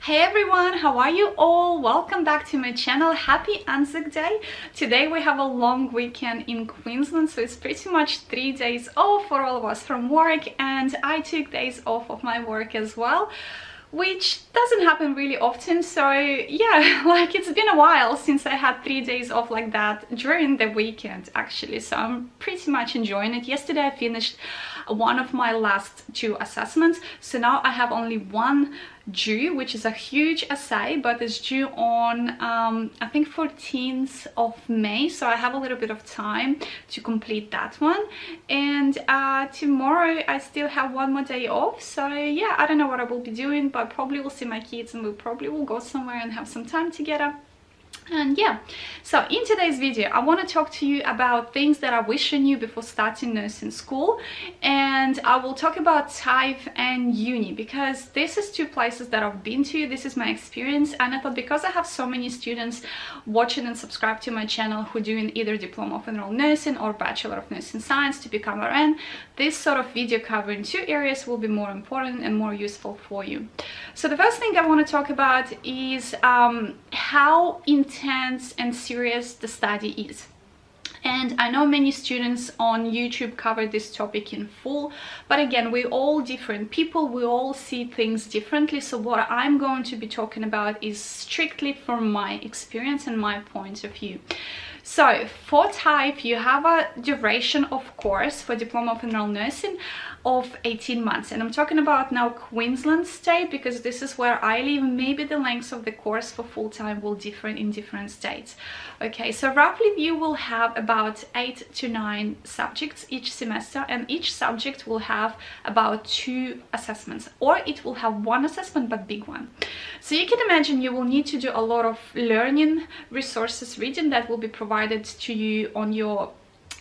Hey everyone, how are you all? Welcome back to my channel. Happy Anzac Day. Today we have a long weekend in Queensland, so it's pretty much 3 days off for all of us from work, and I took days off of my work as well, which doesn't happen really often. So yeah, like it's been a while since I had 3 days off like that during the weekend actually, so I'm pretty much enjoying it. Yesterday I finished one of my last 2 assessments, so now I have only one due, which is a huge essay, but it's due on I think 14th of May, so I have a little bit of time to complete that one. And tomorrow I still have one more day off, so yeah, I don't know what I will be doing, but probably will see my kids and we probably will go somewhere and have some time together. And yeah, so in today's video I want to talk to you about things that I wish I knew before starting nursing school, and I will talk about TAFE and uni because this is 2 places that I've been to. This is my experience, and I thought because I have so many students watching and subscribe to my channel who are doing either diploma of general nursing or bachelor of nursing science to become RN, this sort of video covering 2 areas will be more important and more useful for you. So the first thing I want to talk about is how intense and serious the study is. And I know many students on YouTube cover this topic in full, but again, we're all different people, we all see things differently, so what I'm going to be talking about is strictly from my experience and my point of view. So for TAFE, you have a duration of course for diploma of general nursing of 18 months, and I'm talking about now Queensland state because this is where I live. Maybe the length of the course for full-time will differ in different states. Okay, so roughly you will have about 8 to 9 subjects each semester, and each subject will have about 2 assessments, or it will have 1 assessment but big one. So you can imagine you will need to do a lot of learning resources, reading that will be provided to you on your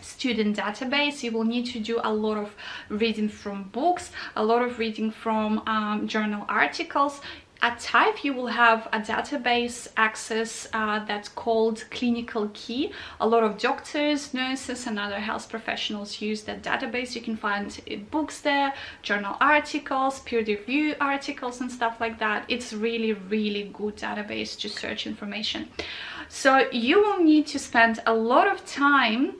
student database. You will need to do a lot of reading from books, a lot of reading from journal articles. At TAFE you will have a database access that's called Clinical Key. A lot of doctors, nurses and other health professionals use that database. You can find books there, journal articles, peer-reviewed articles and stuff like that. It's really good database to search information. So you will need to spend a lot of time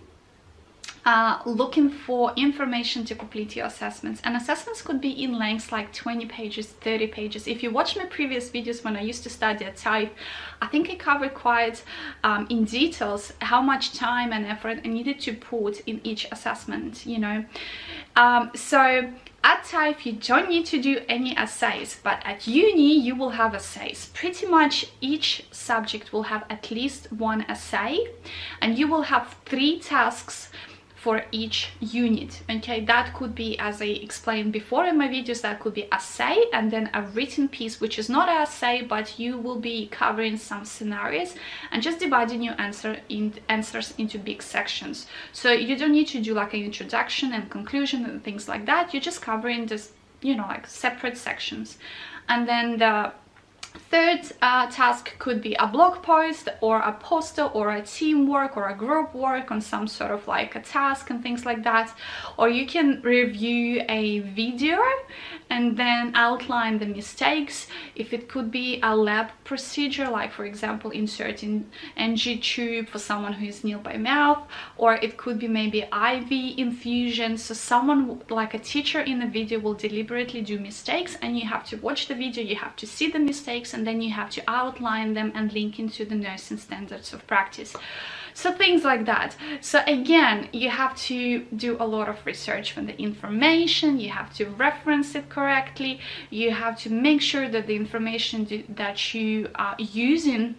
looking for information to complete your assessments, and assessments could be in lengths like 20 pages, 30 pages. If you watch my previous videos when I used to study at TAFE, I think I covered quite in details how much time and effort I needed to put in each assessment, you know. So at TAFE you don't need to do any essays, but at uni you will have essays. Pretty much each subject will have at least 1 essay, and you will have 3 tasks for each unit. Okay, that could be, as I explained before in my videos, that could be essay and then a written piece which is not an essay, but you will be covering some scenarios and just dividing your answers into big sections. So you don't need to do like an introduction and conclusion and things like that. You're just covering this, you know, like separate sections. And then the third task could be a blog post or a poster or a teamwork or a group work on some sort of like a task and things like that. Or you can review a video and then outline the mistakes. If it could be a lab procedure, like for example inserting NG tube for someone who is nil by mouth, or it could be maybe IV infusion. So someone like a teacher in the video will deliberately do mistakes, and you have to watch the video, you have to see the mistakes, and then you have to outline them and link into the nursing standards of practice. So things like that. So again, you have to do a lot of research on the information, you have to reference it correctly, you have to make sure that the information that you are using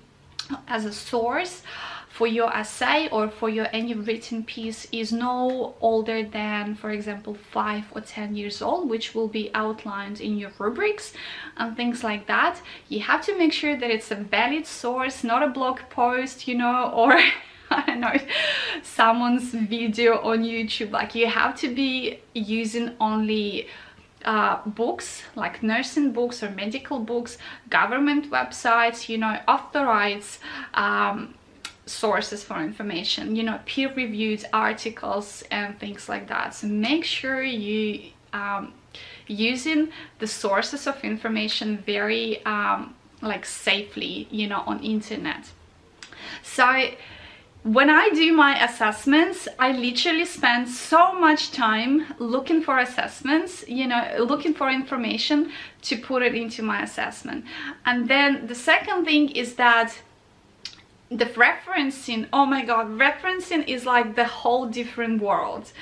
as a source for your essay or for your any written piece is no older than, for example, 5 or 10 years old, which will be outlined in your rubrics and things like that. You have to make sure that it's a valid source, not a blog post, you know, or I don't know, someone's video on YouTube. Like you have to be using only books like nursing books or medical books, government websites, you know, authorized sources for information, you know, peer-reviewed articles and things like that. So make sure you using the sources of information very like safely, you know, on internet. So when I do my assessments, I literally spend so much time looking for assessments, you know, looking for information to put it into my assessment. And then the second thing is that the referencing, oh my god, referencing is like the whole different world.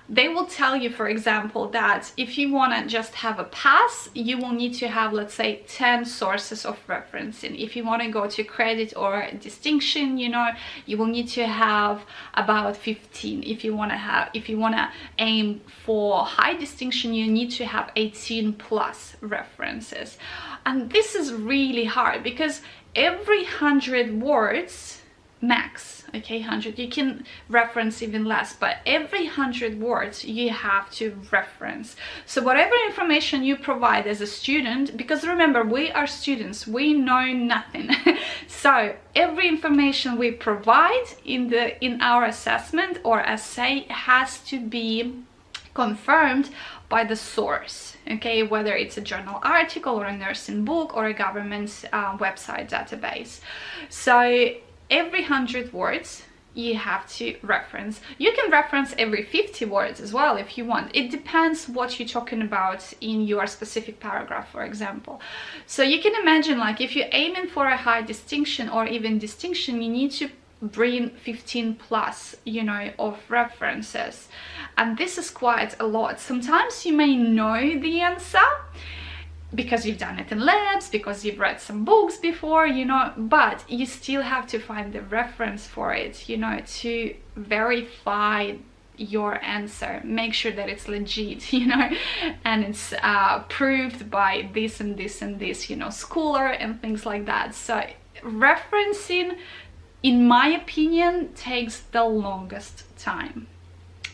They will tell you, for example, that if you want to just have a pass, you will need to have, let's say, 10 sources of referencing. If you want to go to credit or distinction, you know, you will need to have about 15. If you want to aim for high distinction, you need to have 18 plus references. And this is really hard because every 100 words max, okay, 100, you can reference even less, but every 100 words you have to reference. So whatever information you provide as a student, because remember, we are students, we know nothing. So every information we provide in our assessment or essay has to be confirmed by the source, okay, whether it's a journal article or a nursing book or a government website database. So every 100 words you have to reference. You can reference every 50 words as well if you want. It depends what you're talking about in your specific paragraph, for example. So you can imagine, like, if you're aiming for a high distinction or even distinction, you need to bring 15 plus, you know, of references, and this is quite a lot. Sometimes you may know the answer because you've done it in labs, because you've read some books before, you know, but you still have to find the reference for it, you know, to verify your answer, make sure that it's legit, you know, and it's proved by this and this and this, you know, schooler and things like that. So referencing, in my opinion, takes the longest time.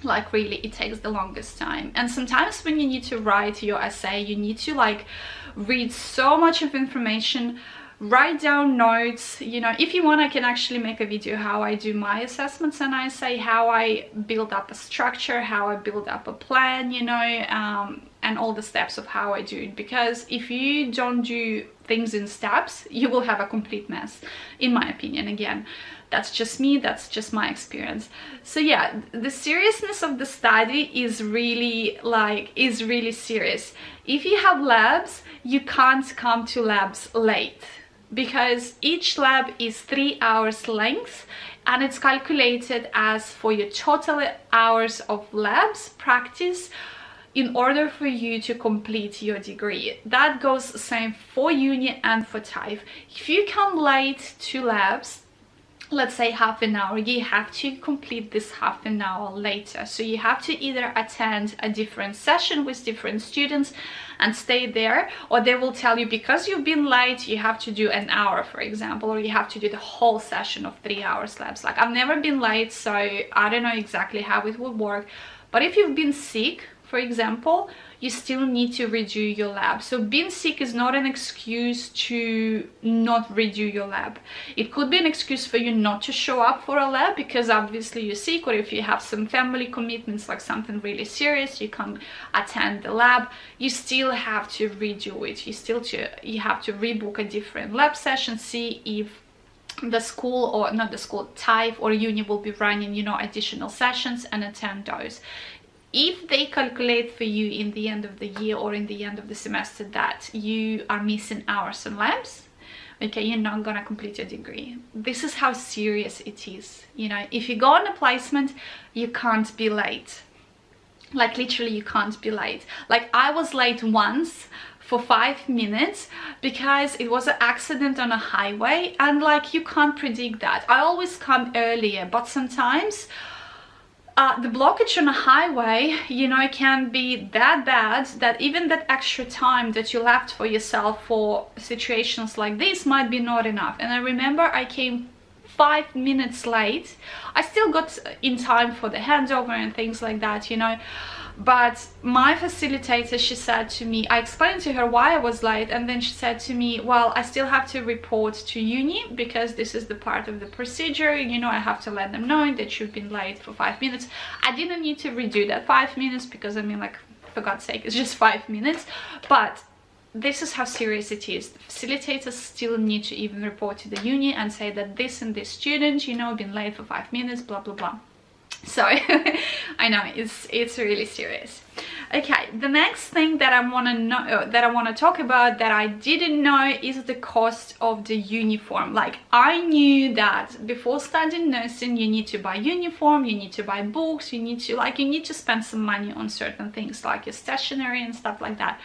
Like, really, it takes the longest time. And sometimes when you need to write your essay, you need to like read so much of information, write down notes, you know. If you want, I can actually make a video how I do my assessments and essay, how I build up a structure, how I build up a plan, you know, and all the steps of how I do it. Because if you don't do things in steps, you will have a complete mess, in my opinion. Again, that's just me, that's just my experience. So yeah, the seriousness of the study is really serious. If you have labs, you can't come to labs late, because each lab is 3 hours length, and it's calculated as for your total hours of labs practice in order for you to complete your degree. That goes the same for uni and for TAFE. If you come late to labs, let's say half an hour, you have to complete this half an hour later. So you have to either attend a different session with different students and stay there, or they will tell you, because you've been late, you have to do an hour, for example, or you have to do the whole session of 3 hours labs. Like, I've never been late, so I don't know exactly how it would work. But if you've been sick, for example, you still need to redo your lab. So being sick is not an excuse to not redo your lab. It could be an excuse for you not to show up for a lab because obviously you're sick, or if you have some family commitments, like something really serious, you can't attend the lab. You still have to redo it. You have to rebook a different lab session, see if the school, or not the school, TAFE or uni will be running, you know, additional sessions, and attend those. If they calculate for you in the end of the year or in the end of the semester that you are missing hours and labs, okay, you're not gonna complete your degree. This is how serious it is, you know. If you go on a placement, you can't be late. Like, literally, you can't be late. Like, I was late once for 5 minutes because it was an accident on a highway, and like, you can't predict that. I always come earlier, but sometimes the blockage on a highway, you know, can be that bad that even that extra time that you left for yourself for situations like this might be not enough. And I remember I came 5 minutes late. I still got in time for the handover and things like that, you know. But my facilitator, she said to me, I explained to her why I was late, and then she said to me, well, I still have to report to uni because this is the part of the procedure, you know, I have to let them know that you've been late for 5 minutes. I didn't need to redo that 5 minutes because, I mean, like, for God's sake, it's just 5 minutes. But this is how serious it is. The facilitators still need to even report to the uni and say that this and this student, you know, been late for 5 minutes, blah blah blah. So I know it's really serious. Okay, the next thing that I want to know, that I want to talk about, that I didn't know, is the cost of the uniform. Like, I knew that before studying nursing, you need to buy uniform, you need to buy books, you need to spend some money on certain things like your stationery and stuff like that.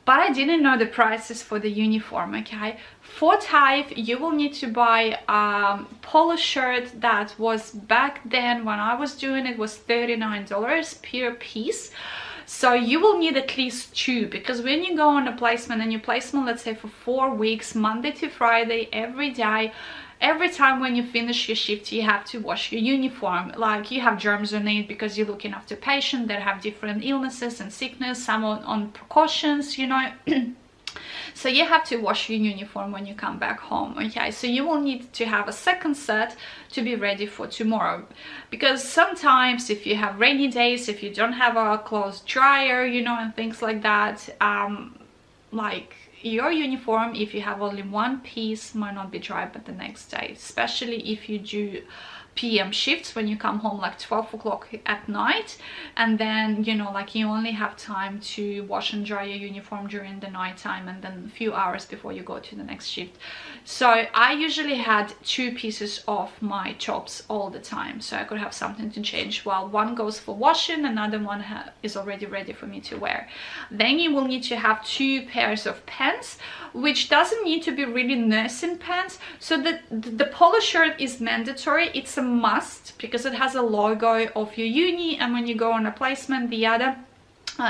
But I didn't know the prices for the uniform. Okay, for TAFE you will need to buy a polo shirt that was, back then when I was doing it, was $39 per piece. So you will need at least 2, because when you go on a placement, and your placement, let's say for 4 weeks, Monday to Friday, every day, every time when you finish your shift, you have to wash your uniform. Like, you have germs on it because you're looking after patients that have different illnesses and sickness, some on precautions, you know. So you have to wash your uniform when you come back home. Okay, so you will need to have a second set to be ready for tomorrow, because sometimes if you have rainy days, if you don't have a clothes dryer, you know, and things like that, like, your uniform, if you have only one piece, might not be dry by the next day, especially if you do PM shifts when you come home like 12 o'clock at night, and then, you know, like, you only have time to wash and dry your uniform during the night time, and then a few hours before you go to the next shift. So I usually had 2 pieces of my tops all the time, so I could have something to change while one goes for washing, another one is already ready for me to wear. Then you will need to have 2 pairs of pants, which doesn't need to be really nursing pants. So the polo shirt is mandatory, it's a must, because it has a logo of your uni, and when you go on a placement, the other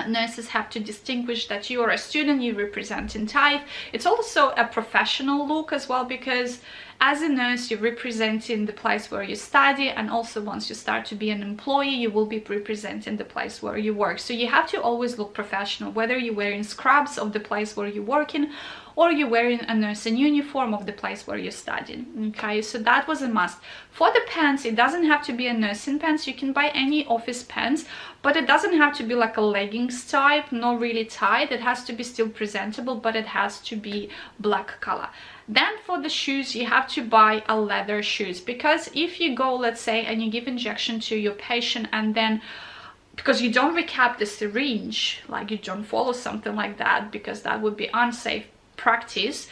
nurses have to distinguish that you are a student, you represent in TAFE. It's also a professional look as well, because as a nurse, you're representing the place where you study, and also once you start to be an employee, you will be representing the place where you work. So you have to always look professional, whether you're wearing scrubs of the place where you're working, or you're wearing a nursing uniform of the place where you're studying. Okay, so that was a must. For the pants, it doesn't have to be a nursing pants, you can buy any office pants, but it doesn't have to be like a leggings type, not really tight. It has to be still presentable, but it has to be black color. Then for the shoes, you have to buy a leather shoes, because if you go, let's say, and you give injection to your patient, and then, because you don't recap the syringe, like, you don't follow something like that, because that would be unsafe practice,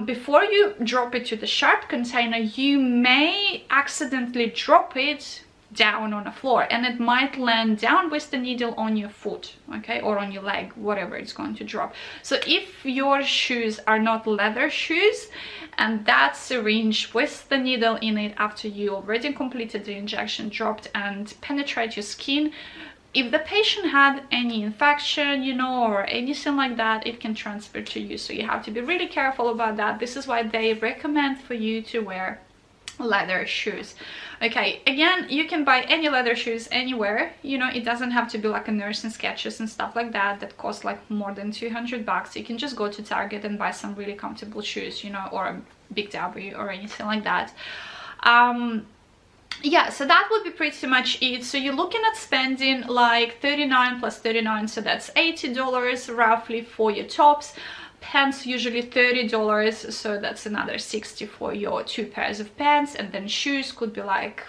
before you drop it to the sharp container, you may accidentally drop it down on the floor, and it might land down with the needle on your foot, okay, or on your leg, whatever it's going to drop. So if your shoes are not leather shoes, and that syringe with the needle in it, after you already completed the injection, dropped and penetrate your skin, if the patient had any infection, you know, or anything like that, it can transfer to you. So you have to be really careful about that. This is why they recommend for you to wear leather shoes. Okay, again, you can buy any leather shoes anywhere, you know, it doesn't have to be like a nurse and Skechers and stuff like that that cost like more than 200 bucks. You can just go to Target and buy some really comfortable shoes, you know, or a Big W or anything like that. Yeah, so that would be pretty much it. So you're looking at spending like 39 plus 39, so that's $80 roughly for your tops. Pants usually $30, so that's another 60 for your 2 pairs of pants. And then shoes could be like,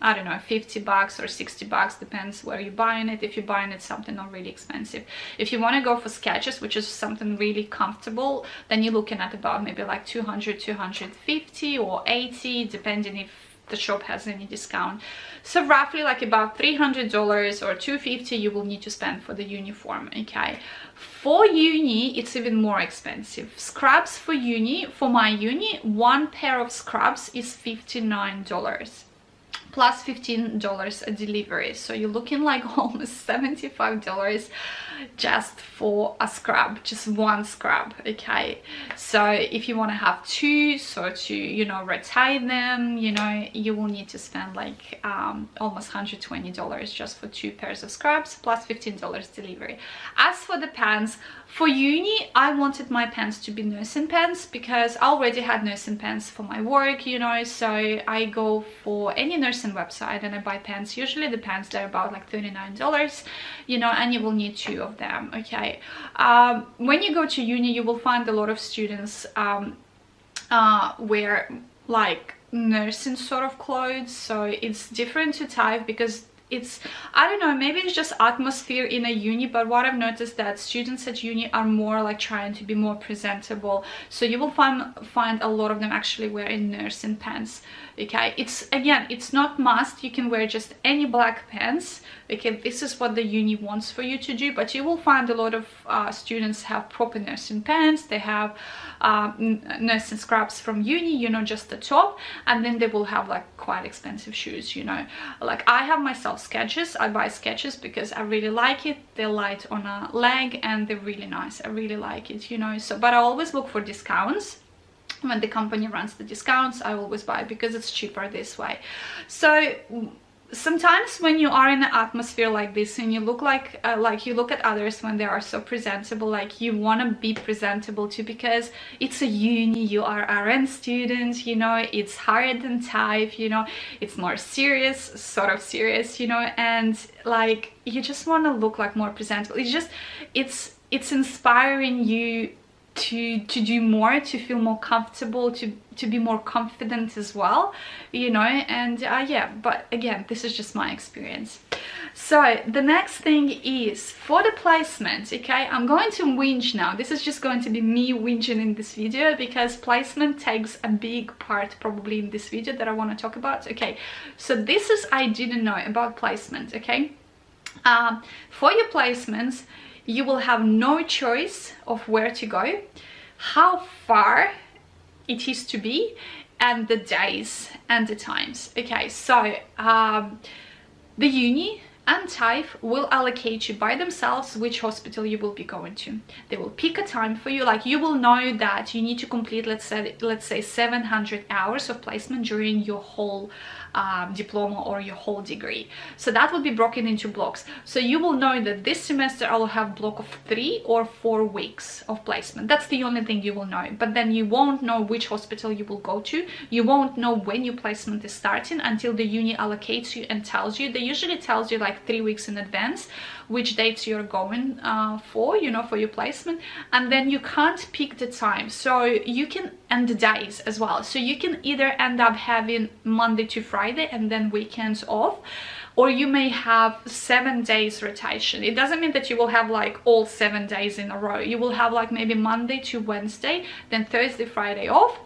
I don't know, 50 bucks or 60 bucks, depends where you're buying it. If you're buying it something not really expensive. If you want to go for Skechers, which is something really comfortable, then you're looking at about maybe like 200, 250 or 80, depending if the shop has any discount. So roughly like about $300 or $250 you will need to spend for the uniform. Okay, for uni it's even more expensive. Scrubs for uni, for my uni, 1 pair of scrubs is $59 plus $15 a delivery, so you're looking like almost $75 just for a scrub, just 1 scrub. Okay, so if you want to have 2, so to, you know, retie them, you know, you will need to spend like almost $120 just for 2 pairs of scrubs plus $15 delivery. As for the pants, for uni I wanted my pants to be nursing pants, because I already had nursing pants for my work, you know, so I go for any nursing website and I buy pants. Usually the pants, they're about like $39, you know, and you will need 2 of of them. Okay, when you go to uni, you will find a lot of students wear like nursing sort of clothes, so it's different to TAFE because it's, I don't know, maybe it's just atmosphere in a uni, but what I've noticed that students at uni are more like trying to be more presentable, so you will find a lot of them actually wearing nursing pants. Okay, it's, again, it's not must, you can wear just any black pants. Okay, this is what the uni wants for you to do, but you will find a lot of students have proper nursing pants, they have nursing scrubs from uni, you know, just the top, and then they will have like quite expensive shoes, you know. Like I have myself Skechers, I buy Skechers because I really like it, they're light on a leg and they're really nice, I really like it, you know. So but I always look for discounts. When the company runs the discounts, I always buy because it's cheaper this way. So sometimes when you are in an atmosphere like this and you look like you look at others when they are so presentable, like you want to be presentable too, because it's a uni, you are RN students, you know, it's higher than TAFE, you know, it's more serious, sort of serious, you know, and like you just want to look like more presentable. It's just, it's inspiring you to do more, to feel more comfortable, to be more confident as well, you know. And yeah, but again, this is just my experience. So the next thing is for the placement. Okay, I'm going to whinge now. This is just going to be me whinging in this video because placement takes a big part probably in this video that I want to talk about. Okay, so this is, I didn't know about placement. Okay, for your placements, you will have no choice of where to go, how far it is to be, and the days and the times. Okay, so the uni and TAFE will allocate you by themselves which hospital you will be going to. They will pick a time for you, like you will know that you need to complete, let's say 700 hours of placement during your whole diploma or your whole degree. So that will be broken into blocks. So you will know that this semester I will have block of 3 or 4 weeks of placement. That's the only thing you will know. But then you won't know which hospital you will go to. You won't know when your placement is starting until the uni allocates you and tells you. They usually tells you like 3 weeks in advance which dates you're going for, you know, for your placement, and then you can't pick the time. So you can, and the days as well. So you can either end up having Monday to Friday and then weekends off, or you may have 7 days rotation. It doesn't mean that you will have like all 7 days in a row. You will have like maybe Monday to Wednesday, then Thursday, Friday off,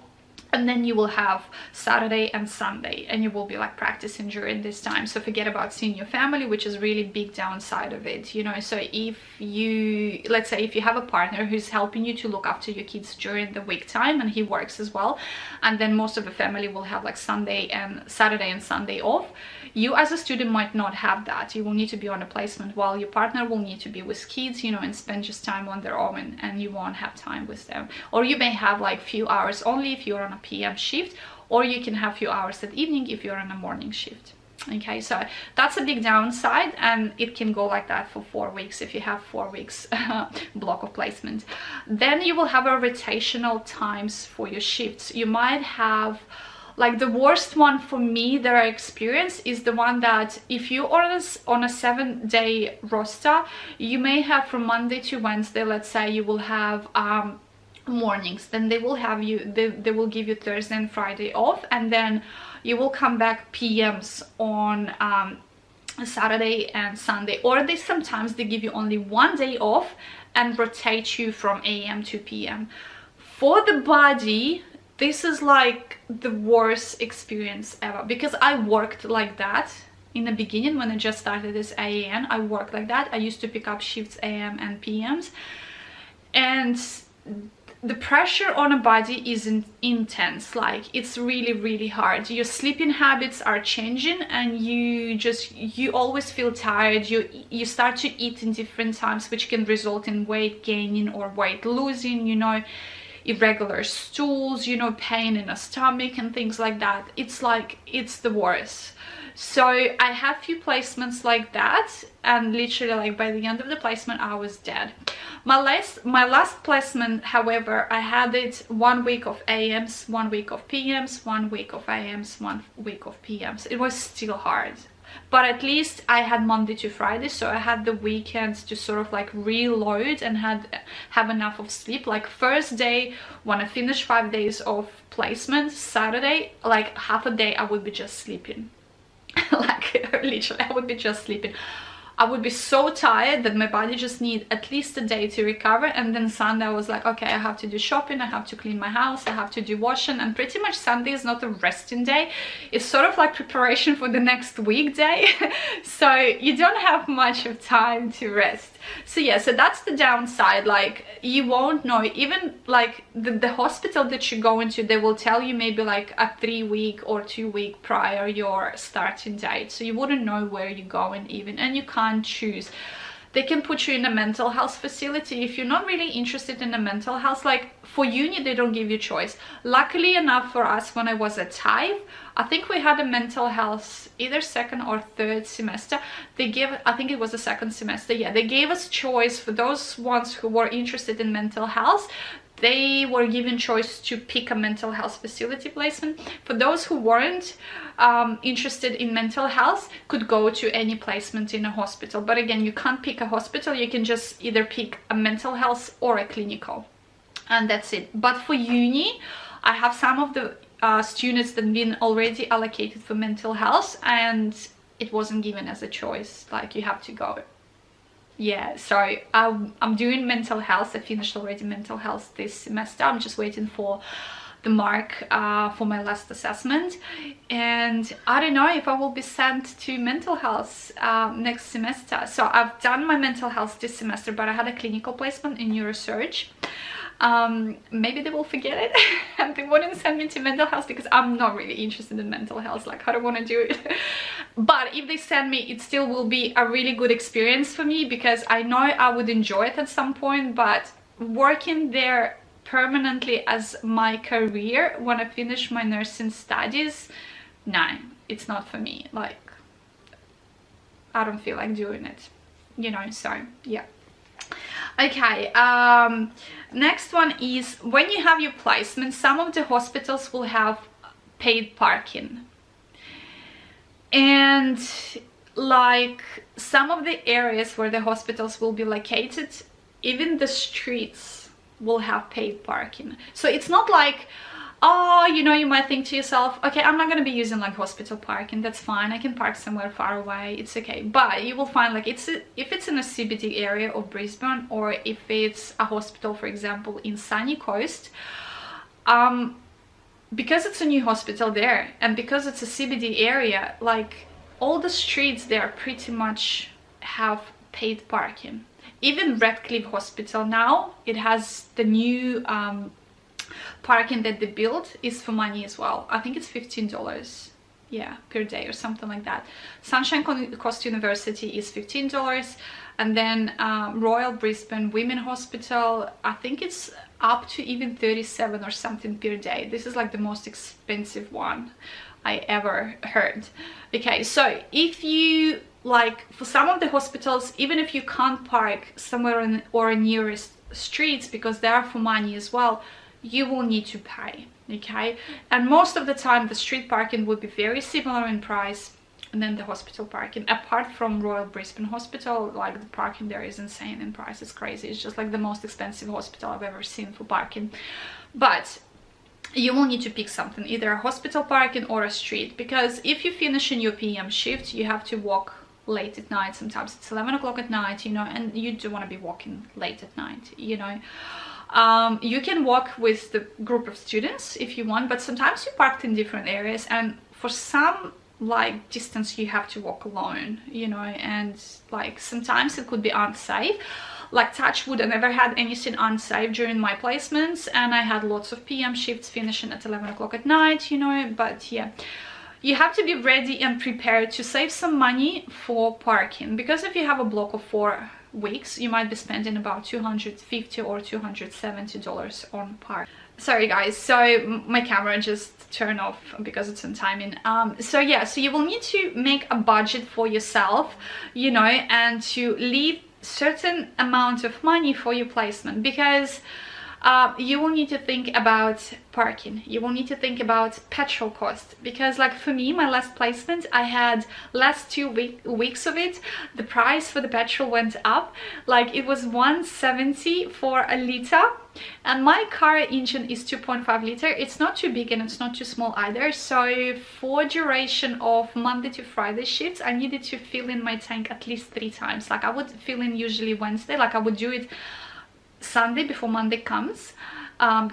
and then you will have Saturday and Sunday, and you will be like practicing during this time. So forget about seeing your family, which is really big downside of it, you know. So if you, let's say if you have a partner who's helping you to look after your kids during the week time, and he works as well, and then most of the family will have like Saturday and Sunday off, you as a student might not have that. You will need to be on a placement while your partner will need to be with kids, you know, and spend just time on their own, and you won't have time with them. Or you may have like few hours only if you're on a PM shift, or you can have few hours at evening if you're on a morning shift. Okay, so that's a big downside, and it can go like that for 4 weeks if you have 4 weeks block of placement. Then you will have a rotational times for your shifts. You might have, like, the worst one for me that I experienced is the one that if you are on a 7-day roster, you may have from Monday to Wednesday, let's say you will have mornings, then they will have you, they will give you Thursday and Friday off, and then you will come back PMs on Saturday and Sunday, or they sometimes they give you only 1 day off and rotate you from AM to PM. For the body, this is like the worst experience ever, because I worked like that in the beginning when I just started this AAN. I worked like that. I used to pick up shifts AM and PMs, and the pressure on a body is intense. Like, it's really hard. Your sleeping habits are changing, and you always feel tired. You start to eat in different times, which can result in weight gaining or weight losing, you know, irregular stools, you know, pain in the stomach and things like that. It's like, it's the worst. So I had few placements like that, and literally like by the end of the placement I was dead. My last placement, however, I had it 1 week of AMs, 1 week of PMs, 1 week of AMs, 1 week of PMs. It was still hard. but at least I had Monday to Friday, so I had the weekends to sort of like reload and have enough of sleep. Like first day when I finished 5 days of placement, Saturday, like half a day I would be just sleeping. Like literally I would be just sleeping. I would be so tired that my body just need at least a day to recover. And then Sunday I was like, okay, I have to do shopping, I have to clean my house, I have to do washing. And pretty much Sunday is not a resting day, it's sort of like preparation for the next weekday. So you don't have much of time to rest. So yeah, so that's the downside. Like you won't know, even like the hospital that you go into, they will tell you maybe like a 3-week or 2-week prior your starting date, so you wouldn't know where you're going even, and you can't choose. They can put you in a mental health facility if you're not really interested in a mental health. Like for uni they don't give you choice. Luckily enough for us, when I was at TAFE, I think we had a mental health either second or third semester. They gave, I think it was the second semester, yeah, they gave us choice. For those ones who were interested in mental health, they were given choice to pick a mental health facility placement. For those who weren't interested in mental health, could go to any placement in a hospital. But again, you can't pick a hospital, you can just either pick a mental health or a clinical, and that's it. But for uni, I have some of the students that have been already allocated for mental health, and it wasn't given as a choice, like you have to go. Yeah, so I'm doing mental health. I finished already mental health this semester. I'm just waiting for the mark for my last assessment, and I don't know if I will be sent to mental health next semester. So I've done my mental health this semester, but I had a clinical placement in neurosurgery. Maybe they will forget it and they wouldn't send me to mental health, because I'm not really interested in mental health. Like I don't want to do it. But if they send me, it still will be a really good experience for me, because I know I would enjoy it at some point. But working there permanently as my career when I finish my nursing studies, no, it's not for me. Like I don't feel like doing it, you know. So yeah. Okay, next one is when you have your placement, some of the hospitals will have paid parking, and like some of the areas where the hospitals will be located, even the streets will have paid parking. So it's not like, oh, you know, you might think to yourself, okay, I'm not going to be using like hospital parking, that's fine, I can park somewhere far away, it's okay. But you will find like if it's in a CBD area of Brisbane, or if it's a hospital, for example, in Sunny Coast, because it's a new hospital there and because it's a CBD area, like all the streets there pretty much have paid parking. Even Redcliffe Hospital now, it has the new parking that they built is for money as well. I think it's $15, yeah, per day or something like that. Sunshine Coast University is $15, and then Royal Brisbane Women Hospital, I think it's up to even 37 or something per day. This is like the most expensive one I ever heard. Okay, so if you like, for some of the hospitals, even if you can't park somewhere in or nearest streets because they are for money as well, you will need to pay. Okay, and most of the time the street parking would be very similar in price, and then the hospital parking, apart from Royal Brisbane Hospital, like the parking there is insane in price. It's crazy. It's just like the most expensive hospital I've ever seen for parking. But you will need to pick something, either a hospital parking or a street, because if you finish in your PM shift, you have to walk late at night. Sometimes it's 11 o'clock at night, you know, and you don't want to be walking late at night, you know. You can walk with the group of students if you want, but sometimes you parked in different areas, and for some like distance you have to walk alone, you know, and like sometimes it could be unsafe. Like touch wood, I never had anything unsafe during my placements, and I had lots of PM shifts finishing at 11 o'clock at night, you know. But yeah, you have to be ready and prepared to save some money for parking, because if you have a block of 4 weeks, you might be spending about $250 or $270 on park. Sorry guys, so my camera just turned off because it's on timing. So yeah, so you will need to make a budget for yourself, you know, and to leave certain amount of money for your placement, because you will need to think about parking. You will need to think about petrol cost, because like for me, my last placement, I had last 2 weeks of it, the price for the petrol went up. Like it was 170 for a liter, and my car engine is 2.5 liter. It's not too big and it's not too small either. So for duration of Monday to Friday shifts, I needed to fill in my tank at least 3 times. Like I would fill in usually Wednesday, like I would do it Sunday before Monday comes,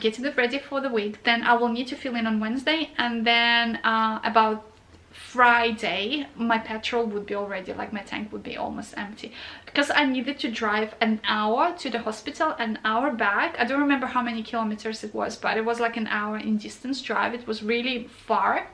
getting it ready for the week. Then I will need to fill in on Wednesday, and then about Friday my petrol would be already, like my tank would be almost empty, because I needed to drive an hour to the hospital, an hour back. I don't remember how many kilometers it was, but it was like an hour in distance drive. It was really far.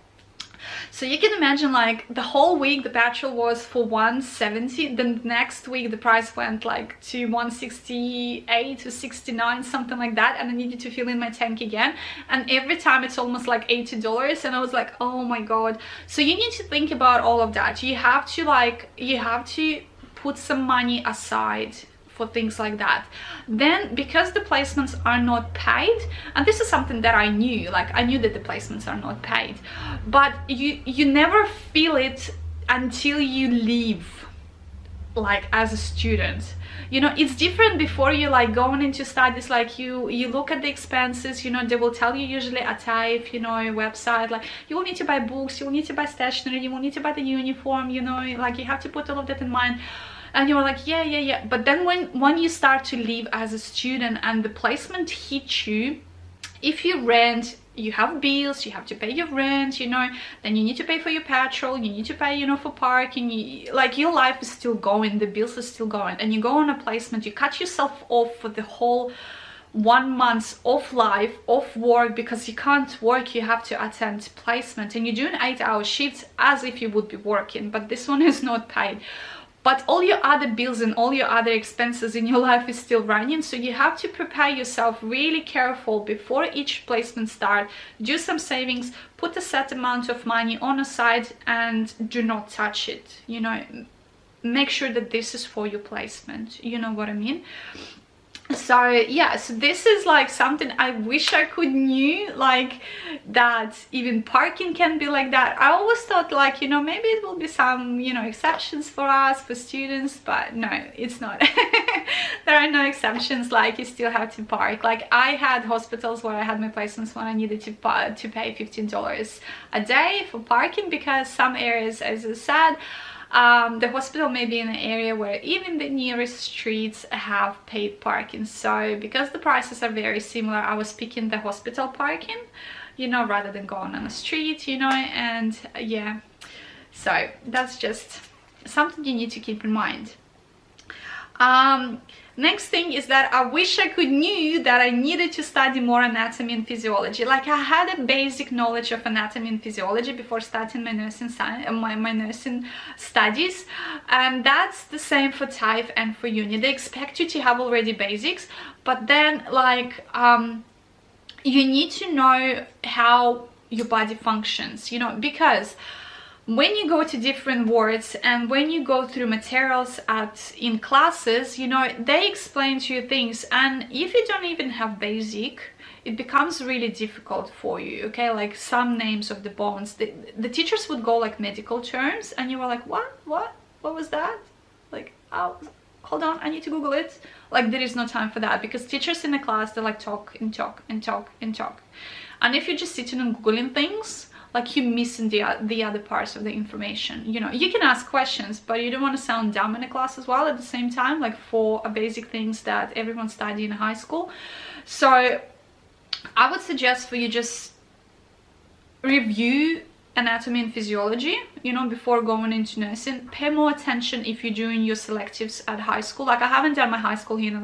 So you can imagine, like the whole week the petrol was for 170, then the next week the price went like to 168 to 69, something like that, and I needed to fill in my tank again, and every time it's almost like $80, and I was like, oh my god. So you need to think about all of that. You have to put some money aside for things like that. Then because the placements are not paid, and this is something that I knew, like I knew that the placements are not paid, but you never feel it until you leave, like as a student. You know, it's different before you like going into studies. Like you look at the expenses, you know, they will tell you usually a TAFE, you know, a website, like you will need to buy books, you will need to buy stationery, you will need to buy the uniform, you know, like you have to put all of that in mind. And you're like, yeah, but then when you start to leave as a student and the placement hits you, if you rent, you have bills, you have to pay your rent, you know, then you need to pay for your petrol, you need to pay, you know, for parking, like your life is still going, the bills are still going, and you go on a placement, you cut yourself off for the whole 1 month of life, of work, because you can't work, you have to attend placement, and you're doing 8-hour shifts as if you would be working, but this one is not paid. But all your other bills and all your other expenses in your life is still running, so you have to prepare yourself really careful before each placement start. Do some savings, put a set amount of money on a side, and do not touch it. You know, make sure that this is for your placement. You know what I mean? So yeah, so this is like something I wish I could knew, like that even parking can be like that. I always thought, like, you know, maybe it will be some, you know, exceptions for us, for students, but no, it's not. There are no exceptions. Like you still have to park. Like I had hospitals where I had my placements when I needed to pay $15 a day for parking, because some areas, as I said, the hospital may be in an area where even the nearest streets have paid parking. So because the prices are very similar, I was picking the hospital parking, you know, rather than going on the street, you know. And yeah, so that's just something you need to keep in mind. Next thing is that I wish I could knew that I needed to study more anatomy and physiology. Like I had a basic knowledge of anatomy and physiology before starting my nursing my nursing studies, and that's the same for TAFE and for uni. They expect you to have already basics, but then like you need to know how your body functions, you know, because when you go to different wards and when you go through materials in classes, you know, they explain to you things, and if you don't even have basic, it becomes really difficult for you, okay? Like some names of the bones, the teachers would go like medical terms, and you were like, what was that? Like, oh, hold on, I need to Google it. Like there is no time for that, because teachers in the class, they like talk and talk and talk and talk, and if you're just sitting and Googling things, like you're missing the other parts of the information. You know, you can ask questions, but you don't want to sound dumb in a class as well at the same time, like for basic things that everyone studied in high school. So I would suggest for you just review anatomy and physiology, you know, before going into nursing. Pay more attention if you're doing your selectives at high school. Like I haven't done my high school here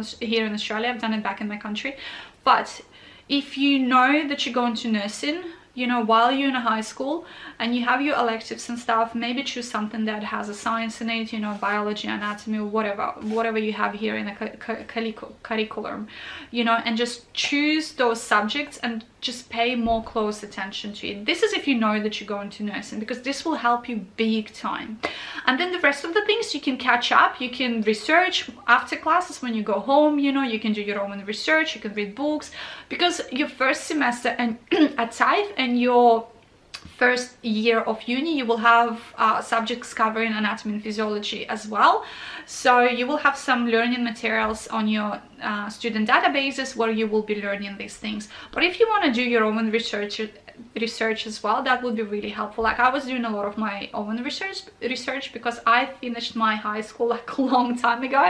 in Australia, I've done it back in my country. But if you know that you're going to nursing, you know, while you're in a high school and you have your electives and stuff, maybe choose something that has a science in it, you know, biology, anatomy, whatever you have here in a curriculum, you know, and just choose those subjects and just pay more close attention to it. This is if you know that you're going to nursing, because this will help you big time. And then the rest of the things you can catch up. You can research after classes when you go home, you know, you can do your own research, you can read books, because your first semester and at TAFE and your first year of uni, you will have subjects covering anatomy and physiology as well. So you will have some learning materials on your student databases where you will be learning these things. But if you want to do your own research as well, that would be really helpful. Like I was doing a lot of my own research because I finished my high school like a long time ago,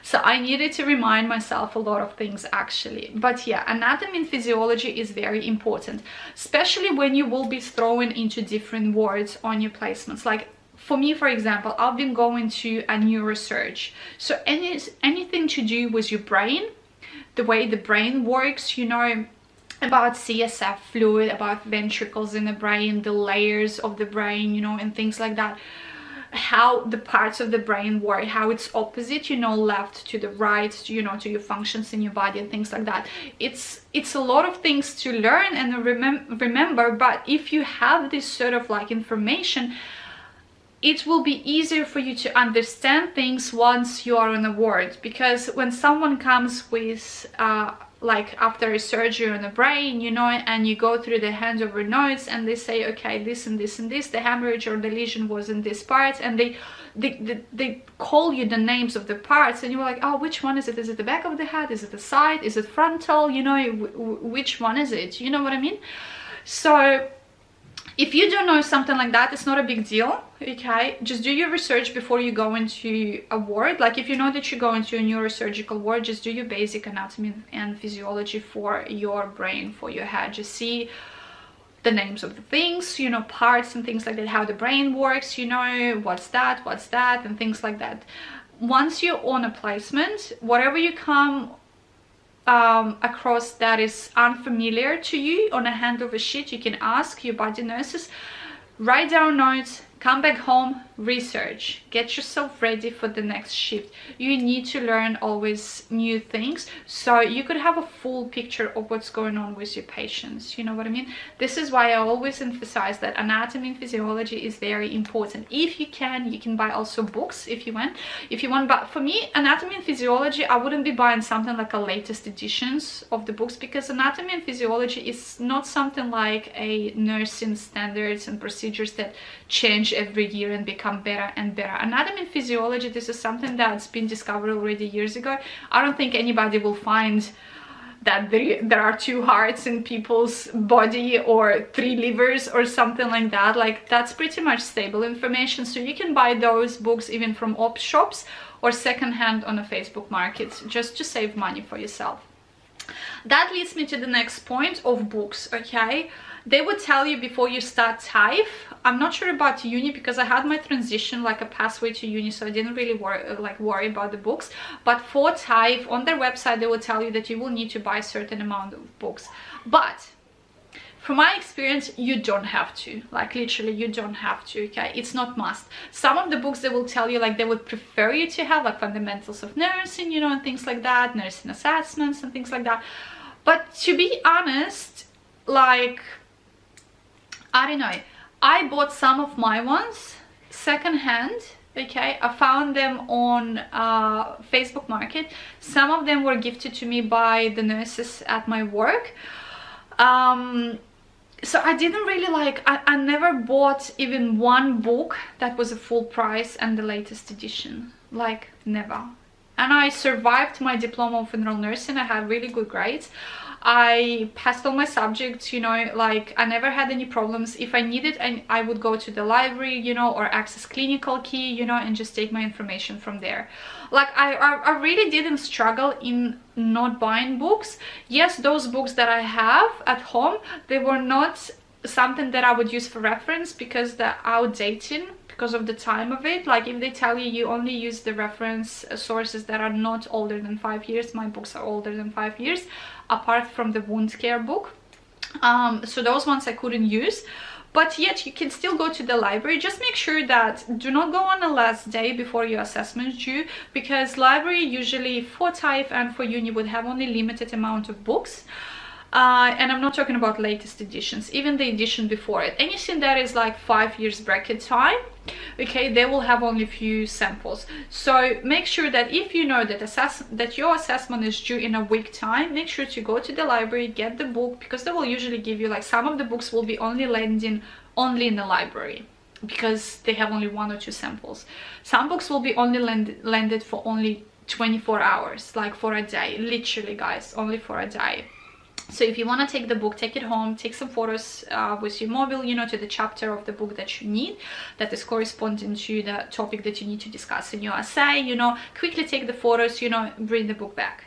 so I needed to remind myself a lot of things actually. But yeah, anatomy and physiology is very important, especially when you will be thrown into different wards on your placements. Like for me, for example, I've been going to a neurosurge, so anything to do with your brain, the way the brain works, you know, about CSF fluid, about ventricles in the brain, the layers of the brain, you know, and things like that, how the parts of the brain work, how it's opposite, you know, left to the right, you know, to your functions in your body and things like that. It's a lot of things to learn and remember, but if you have this sort of like information, it will be easier for you to understand things once you are on a ward. Because when someone comes with like after a surgery on the brain, you know, and you go through the handover notes and they say, okay, this and this and this, the hemorrhage or the lesion was in this part, and they call you the names of the parts, and you're like, oh, which one is it? Is it the back of the head? Is it the side? Is it frontal? You know, which one is it? You know what I mean? So if you don't know something like that, it's not a big deal, okay? Just do your research before you go into a ward. Like if you know that you go into a neurosurgical ward, just do your basic anatomy and physiology for your brain, for your head. Just see the names of the things, you know, parts and things like that, how the brain works, you know, what's that, and things like that. Once you're on a placement, whatever you come across that is unfamiliar to you on a handover sheet, you can ask your body nurses, write down notes, come back home, research, get yourself ready for the next shift. You need to learn always new things, so you could have a full picture of what's going on with your patients, you know what I mean? This is why I always emphasize that anatomy and physiology is very important. If you can buy also books if you want, but for me, anatomy and physiology, I wouldn't be buying something like a latest editions of the books, because anatomy and physiology is not something like a nursing standards and procedures that change every year and become better and better. Anatomy and physiology, this is something that's been discovered already years ago. I don't think anybody will find that there are 2 hearts in people's body or 3 livers or something like that. Like that's pretty much stable information, so you can buy those books even from op shops or secondhand on a Facebook market, just to save money for yourself. That leads me to the next point of books, okay? They would tell you before you start TAFE. I'm not sure about uni because I had my transition like a pathway to uni, so I didn't really worry about the books. But for TAFE, on their website, they will tell you that you will need to buy a certain amount of books. But from my experience, you don't have to. Like literally, you don't have to, okay? It's not must. Some of the books they will tell you, like they would prefer you to have like fundamentals of nursing, you know, and things like that, nursing assessments and things like that. But to be honest, like, I don't know, I bought some of my ones secondhand, okay? I found them on Facebook Market. Some of them were gifted to me by the nurses at my work. So I didn't really like, I never bought even one book that was a full price and the latest edition, like never. And I survived my diploma of general nursing. I had really good grades. I passed all my subjects, you know, like I never had any problems. If I needed, I would go to the library, you know, or access clinical key, you know, and just take my information from there. Like I really didn't struggle in not buying books. Yes, those books that I have at home, they were not something that I would use for reference because they're outdated because of the time of it. Like if they tell you you only use the reference sources that are not older than 5 years, my books are older than 5 years, apart from the wound care book. So those ones I couldn't use. But yet you can still go to the library. Just make sure that do not go on the last day before your assessment is due, because library usually for TAFE and for uni would have only limited amount of books. And I'm not talking about latest editions, even the edition before it. Anything that is like 5 years bracket time, okay, they will have only few samples. So make sure that if you know that your assessment is due in a week time, make sure to go to the library, get the book, because they will usually give you, like, some of the books will be only landing only in the library because they have only 1 or 2 samples. Some books will be only landed for only 24 hours, like for a day, literally, guys, only for a day. So if you want to take the book, take it home, take some photos with your mobile, you know, to the chapter of the book that you need, that is corresponding to the topic that you need to discuss in your essay, you know, quickly take the photos, you know, bring the book back.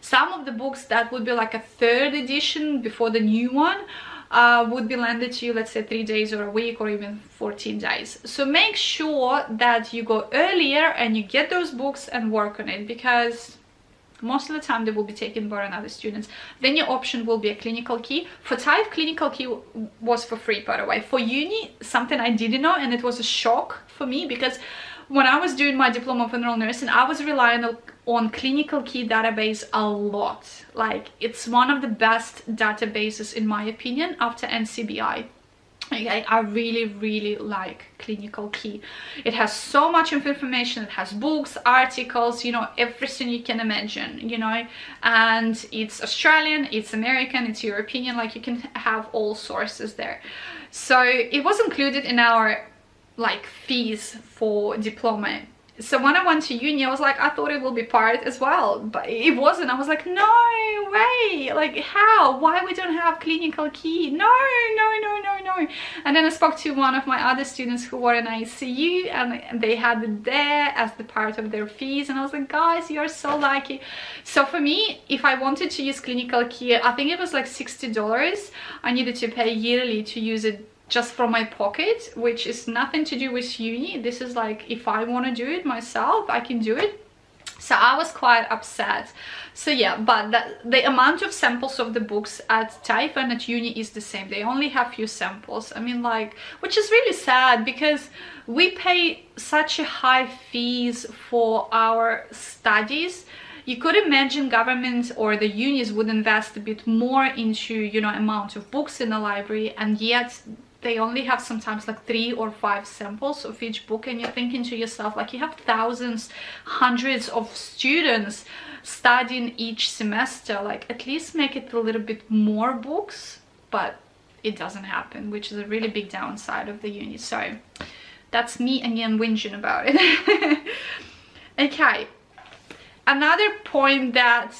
Some of the books that would be like a 3rd edition before the new one would be landed to you, let's say 3 days or a week or even 14 days. So make sure that you go earlier and you get those books and work on it, because most of the time they will be taken by another students. Then your option will be a clinical key. For TAFE, clinical key was for free, by the way. For uni, something I didn't know, and it was a shock for me, because when I was doing my diploma of general nursing, I was relying on clinical key database a lot. Like, it's one of the best databases in my opinion after NCBI. I really like clinical key. It has so much information. It has books, articles, you know, everything you can imagine, you know, and it's Australian, it's American, it's European, like you can have all sources there. So it was included in our like fees for diploma. So when I went to uni, I was like, I thought it will be part as well, but it wasn't. I was like, no way, like how, why we don't have clinical key? No. And then I spoke to one of my other students who were in ICU, and they had it there as the part of their fees, and I was like, guys, you're so lucky. So for me, if I wanted to use clinical key, I think it was like $60 I needed to pay yearly to use it just from my pocket, which is nothing to do with uni. This is like, if I want to do it myself, I can do it. So I was quite upset. So yeah, but the amount of samples of the books at TAFE and at uni is the same. They only have few samples. I mean, like, which is really sad, because we pay such a high fees for our studies. You could imagine government or the unis would invest a bit more into, you know, amount of books in the library, and yet they only have sometimes like 3 or 5 samples of each book, and you're thinking to yourself, like, you have thousands, hundreds of students studying each semester, like, at least make it a little bit more books. But it doesn't happen, which is a really big downside of the uni. So that's me again whinging about it. Okay, another point that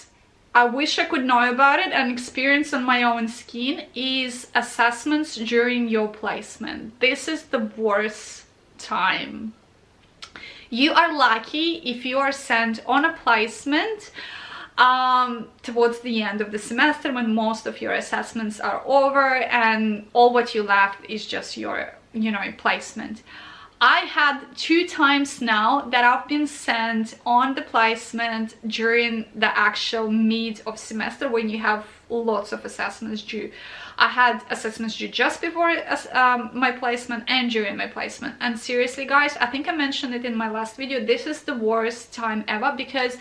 I wish I could know about it and experience on my own skin is assessments during your placement. This is the worst time. You are lucky if you are sent on a placement towards the end of the semester, when most of your assessments are over and all what you left is just your, you know, placement. I had 2 times now that I've been sent on the placement during the actual mid of semester, when you have lots of assessments due. I had assessments due just before my placement and during my placement. And seriously, guys, I think I mentioned it in my last video, this is the worst time ever, because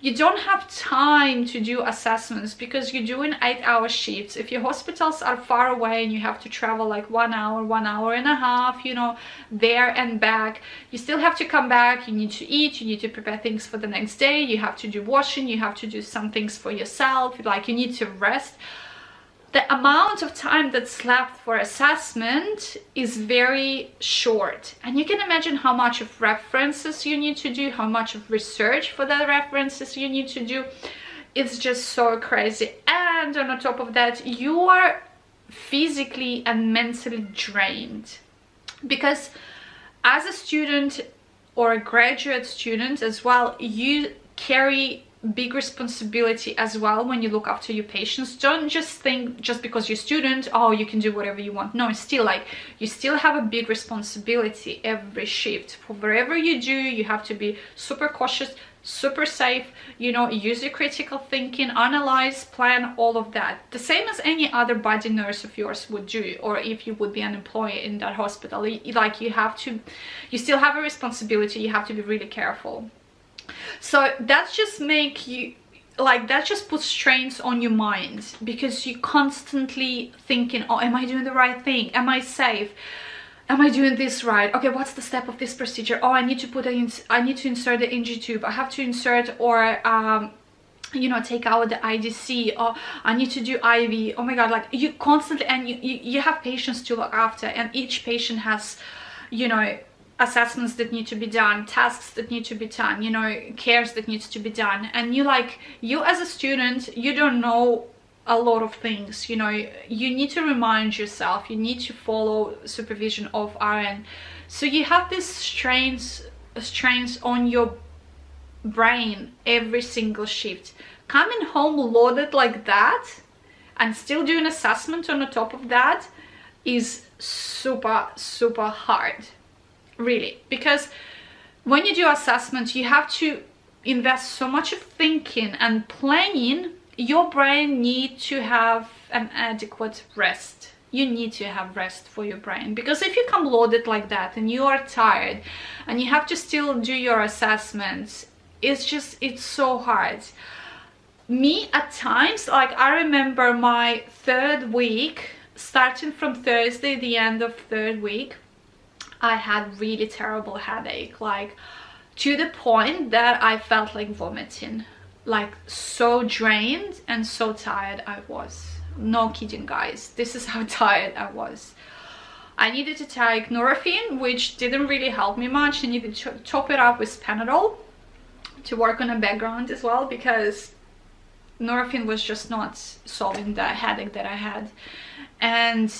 you don't have time to do assessments because you're doing 8-hour shifts. If your hospitals are far away and you have to travel like 1 hour, 1 hour and a half, you know, there and back, you still have to come back, you need to eat, you need to prepare things for the next day, you have to do washing, you have to do some things for yourself, like you need to rest. The amount of time that's left for assessment is very short, and you can imagine how much of references you need to do, how much of research for the references you need to do. It's just so crazy. And on top of that, you are physically and mentally drained, because as a student or a graduate student as well, you carry big responsibility as well when you look after your patients. Don't just think just because you're a student, oh, you can do whatever you want. No, still, like, you still have a big responsibility every shift. For wherever you do, you have to be super cautious, super safe, you know, use your critical thinking, analyze, plan, all of that. The same as any other body nurse of yours would do, or if you would be an employee in that hospital. Like, you still have a responsibility, you have to be really careful. So that's just make like that just puts strains on your mind, because you're constantly thinking, oh, am I doing the right thing? Am I safe? Am I doing this right? Okay, what's the step of this procedure? Oh, I need to put in, I need to insert the NG tube. I have to insert, or you know, take out the IDC, or I need to do IV. Oh my god, like you constantly, and you have patients to look after, and each patient has, you know, assessments that need to be done, tasks that need to be done, you know, cares that needs to be done. And you as a student, you don't know a lot of things, you know, you need to remind yourself, you need to follow supervision of RN. So you have these strains on your brain every single shift. Coming home loaded like that and still doing assessment on the top of that is super hard, really, because when you do assessment, you have to invest so much of thinking and planning. Your brain needs to have an adequate rest. You need to have rest for your brain, because if you come loaded like that and you are tired and you have to still do your assessments, it's so hard. Me, at times, like I remember my third week, starting from Thursday, the end of third week, I had really terrible headache, like to the point that I felt like vomiting, like so drained and so tired I was. No kidding, guys, this is how tired I was. I needed to take Nurofen, which didn't really help me much. I needed to top it up with Panadol to work on a background as well, because Nurofen was just not solving the headache that I had. And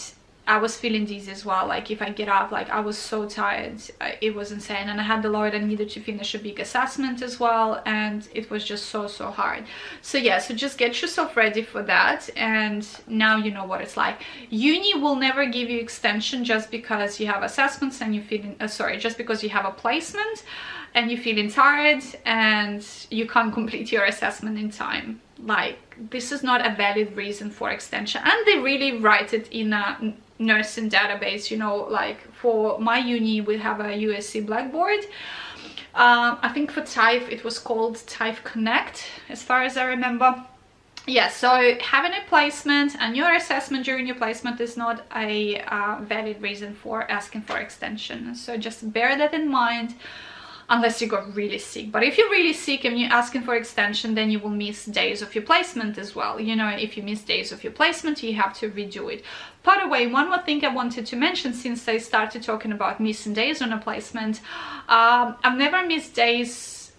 I was feeling dizzy as well, like if I get up, like I was so tired, it was insane. And I had the Lloyd, I needed to finish a big assessment as well, and it was just so hard. So yeah, so just get yourself ready for that, and now you know what it's like. Uni will never give you extension just because you have assessments and you're feeling just because you have a placement and you're feeling tired and you can't complete your assessment in time. Like, this is not a valid reason for extension, and they really write it in a nursing database, you know, like for my uni we have a USC Blackboard. I think for TAFE it was called TAFE Connect, as far as I remember. Yeah, so having a placement and your assessment during your placement is not a valid reason for asking for extension, so just bear that in mind, unless you got really sick. But if you're really sick and you're asking for extension, then you will miss days of your placement as well. You know, if you miss days of your placement, you have to redo it. By the way, one more thing I wanted to mention, since I started talking about missing days on a placement, I've never missed days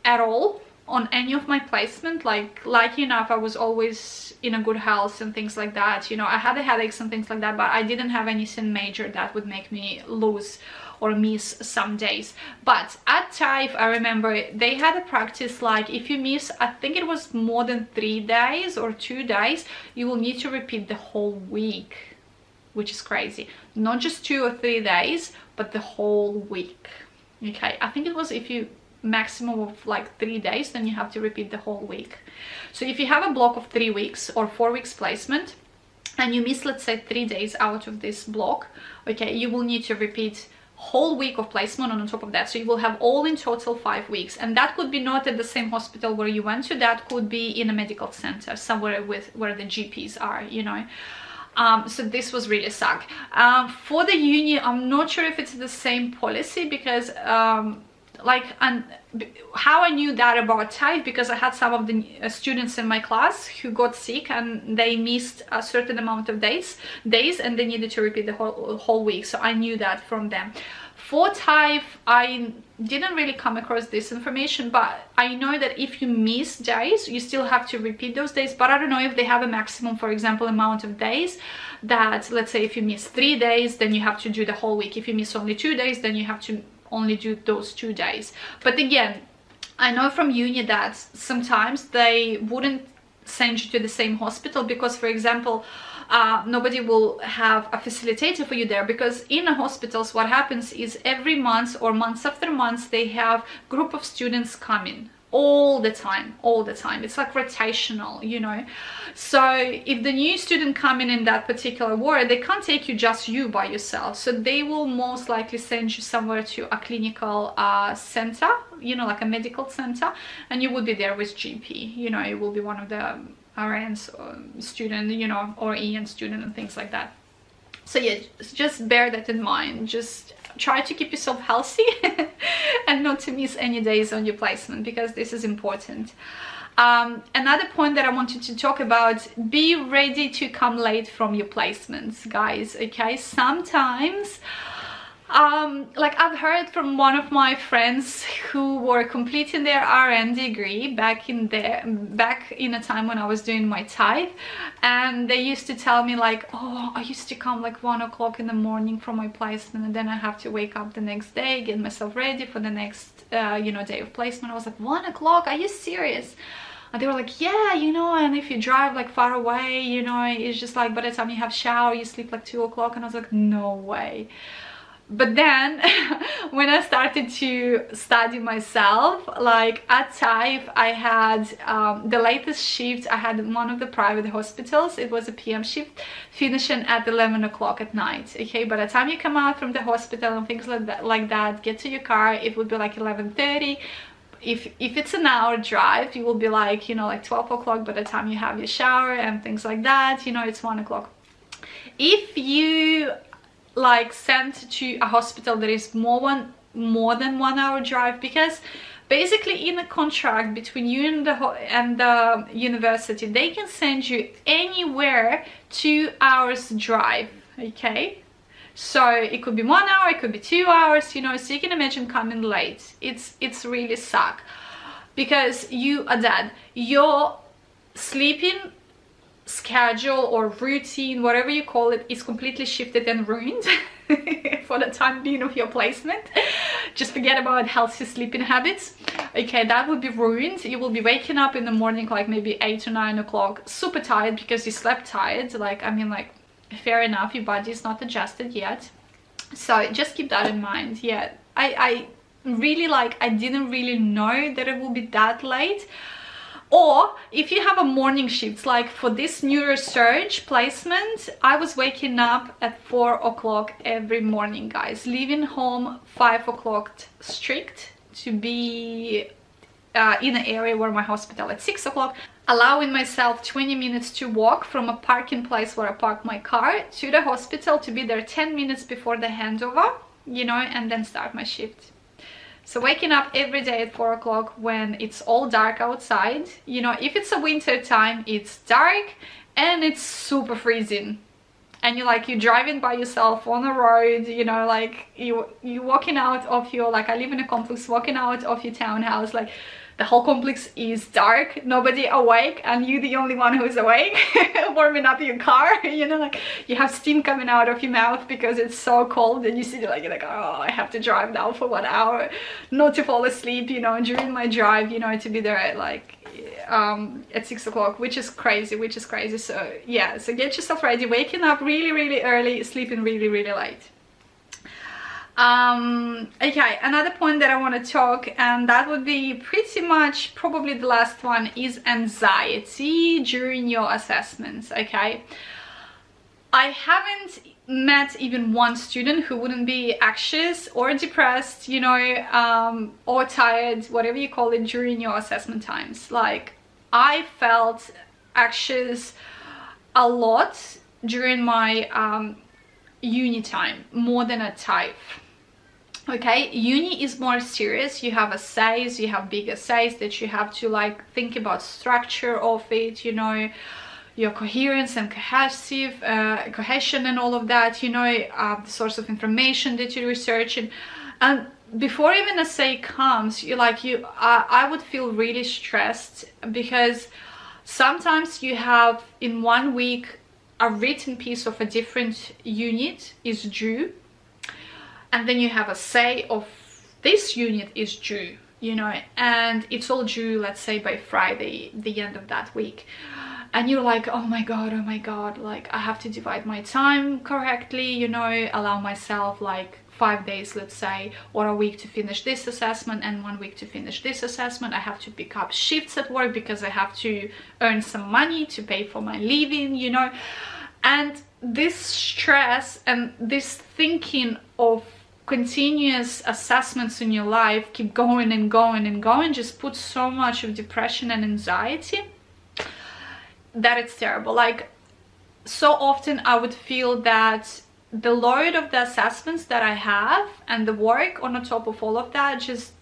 at all on any of my placement. Like, lucky enough, I was always in a good health and things like that. You know, I had the headaches and things like that, but I didn't have anything major that would make me lose or miss some days. But at TAFE, I remember they had a practice, like if you miss, I think it was more than 3 days or 2 days, you will need to repeat the whole week, which is crazy. Not just 2 or 3 days, but the whole week. Okay, I think it was, if you maximum of like 3 days, then you have to repeat the whole week. So if you have a block of 3 weeks or 4 weeks placement and you miss, let's say, 3 days out of this block, okay, you will need to repeat whole week of placement on top of that. So you will have all in total 5 weeks, and that could be not at the same hospital where you went to, that could be in a medical center somewhere where the GPs are, you know. So this was really suck. For the uni, I'm not sure if it's the same policy, because how I knew that about TAFE, because I had some of the students in my class who got sick and they missed a certain amount of days and they needed to repeat the whole week, so I knew that from them. For TAFE, I didn't really come across this information, but I know that if you miss days, you still have to repeat those days. But I don't know if they have a maximum, for example, amount of days, that let's say if you miss 3 days, then you have to do the whole week. If you miss only 2 days, then you have to only do those 2 days. But again, I know from uni that sometimes they wouldn't send you to the same hospital, because, for example, nobody will have a facilitator for you there, because in the hospitals what happens is every month or months after months they have group of students coming all the time, all the time. It's like rotational, you know. So if the new student come in that particular ward, they can't take you just you by yourself, so they will most likely send you somewhere to a clinical center, you know, like a medical center, and you will be there with GP, you know. It will be one of the RNs student, you know, or EN student and things like that. So yeah, just bear that in mind. Just try to keep yourself healthy and not to miss any days on your placement, because this is important. Another point that I wanted to talk about, be ready to come late from your placements, guys. Okay, sometimes like I've heard from one of my friends who were completing their RN degree back in a time when I was doing my TAFE, and they used to tell me like, oh, I used to come like 1 o'clock in the morning from my placement, and then I have to wake up the next day, get myself ready for the next you know, day of placement. I was like, 1 o'clock, are you serious? And they were like, yeah, you know, and if you drive like far away, you know, it's just like by the time you have shower, you sleep like 2 o'clock. And I was like, no way. But then when I started to study myself, like at TAFE, I had the latest shift I had in one of the private hospitals. It was a PM shift finishing at 11 o'clock at night. Okay, by the time you come out from the hospital and things like that, get to your car, it would be like 11:30. If it's an hour drive, you will be like, you know, like 12 o'clock by the time you have your shower and things like that, you know, it's 1 o'clock. If you like sent to a hospital that is more than 1 hour drive, because basically in a contract between you and the university, they can send you anywhere 2 hours drive. Okay, so it could be 1 hour, it could be 2 hours, you know. So you can imagine coming late. It's really suck, because you are dead. Your sleeping schedule or routine, whatever you call it, is completely shifted and ruined for the time being of your placement. Just forget about healthy sleeping habits. Okay, that would be ruined. You will be waking up in the morning like maybe 8 or 9 o'clock, super tired because you slept tired. Like, I mean, like, fair enough, your body is not adjusted yet, so just keep that in mind. Yeah, I really, like, I didn't really know that it will be that late. Or if you have a morning shift, like for this neurosurge placement, I was waking up at 4 o'clock every morning, guys, leaving home 5 o'clock strict to be in an area where my hospital at 6 o'clock, allowing myself 20 minutes to walk from a parking place where I park my car to the hospital, to be there 10 minutes before the handover, you know, and then start my shift. So waking up every day at 4 o'clock when it's all dark outside, you know, if it's a winter time, it's dark and it's super freezing. And you're driving by yourself on a road, you know, like you walking out of your, like, I live in a complex, walking out of your townhouse, like the whole complex is dark, nobody awake, and you the only one who's awake, warming up your car, you know, like you have steam coming out of your mouth because it's so cold, and you see like, you're like, oh, I have to drive now for 1 hour, not to fall asleep, you know, during my drive, you know, to be there at like at 6 o'clock, which is crazy. So yeah, so get yourself ready, waking up really early, sleeping really late. Okay, another point that I want to talk, and that would be pretty much probably the last one, is anxiety during your assessments. Okay, I haven't met even one student who wouldn't be anxious or depressed, you know, or tired, whatever you call it, during your assessment times. Like, I felt anxious a lot during my uni time, more than at TAFE. Okay, uni is more serious. You have essays, you have big essays that you have to like think about structure of it, you know, your coherence and cohesion and all of that, you know, the source of information that you're researching. And before even essay comes, I would feel really stressed, because sometimes you have in 1 week a written piece of a different unit is due, and then you have a say of this unit is due, you know, and it's all due, let's say by Friday, the end of that week. And you're like, oh my god, like I have to divide my time correctly, you know, allow myself like 5 days, let's say, or a week to finish this assessment and 1 week to finish this assessment. I have to pick up shifts at work because I have to earn some money to pay for my living, you know. And this stress and this thinking of continuous assessments in your life, keep going and going and going, just puts so much of depression and anxiety that it's terrible. Like, so often I would feel that the load of the assessments that I have and the work on the top of all of that just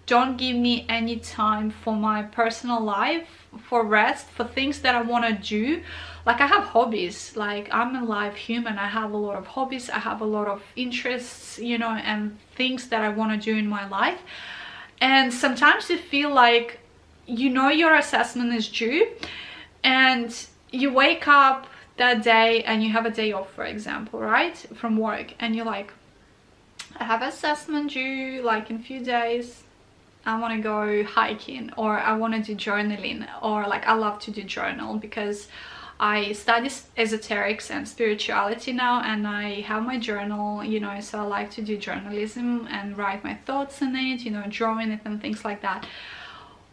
don't give me any time for my personal life, for rest, for things that I want to do. Like, I have hobbies, like I'm a live human, I have a lot of hobbies, I have a lot of interests, you know, and things that I want to do in my life. And sometimes you feel like, you know, your assessment is due and you wake up that day and you have a day off, for example, right, from work, and you're like, I have assessment due like in a few days, I want to go hiking, or I want to do journaling, or like I love to do journal because I study esoterics and spirituality now, and I have my journal, you know, so I like to do journalism and write my thoughts in it, you know, drawing it and things like that.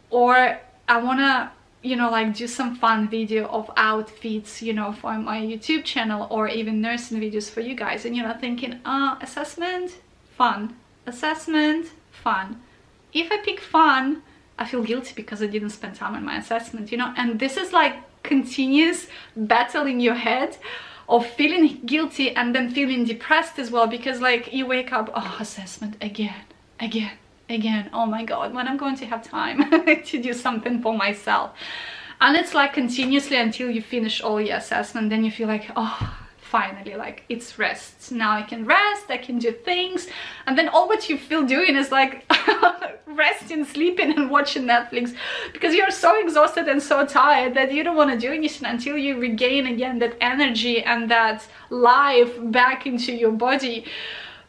Or I want to, you know, like do some fun video of outfits, you know, for my YouTube channel, or even nursing videos for you guys, and you're not thinking, assessment, fun, assessment, fun. If I pick fun, I feel guilty because I didn't spend time on my assessment, you know. And this is like continuous battle in your head of feeling guilty and then feeling depressed as well, because like you wake up, oh, assessment again, oh my god, when I'm going to have time to do something for myself. And it's like continuously until you finish all your assessment, then you feel like, oh, finally, like it's rest, now I can rest, I can do things. And then all what you feel doing is like resting, sleeping and watching Netflix, because you're so exhausted and so tired that you don't want to do anything until you regain again that energy and that life back into your body,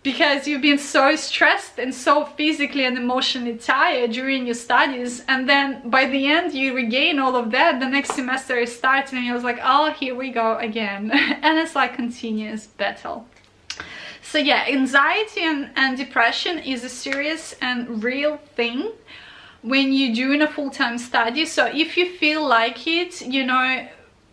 because you've been so stressed and so physically and emotionally tired during your studies. And then by the end you regain all of that, the next semester is starting and you're like, oh, here we go again. And it's like continuous battle. So yeah, anxiety and depression is a serious and real thing when you're doing a full-time study. So if you feel like it, you know,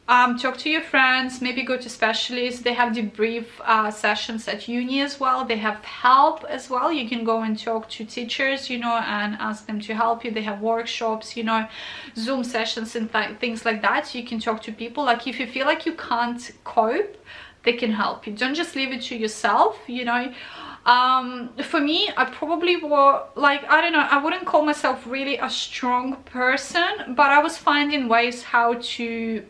talk to your friends, maybe go to specialists. They have debrief sessions at uni as well. They have help as well. You can go and talk to teachers, you know, and ask them to help you. They have workshops, you know, Zoom sessions and things like that. You can talk to people. Like if you feel like you can't cope, they can help you. Don't just leave it to yourself, you know. For me, I probably were like, I don't know, I wouldn't call myself really a strong person, but I was finding ways how to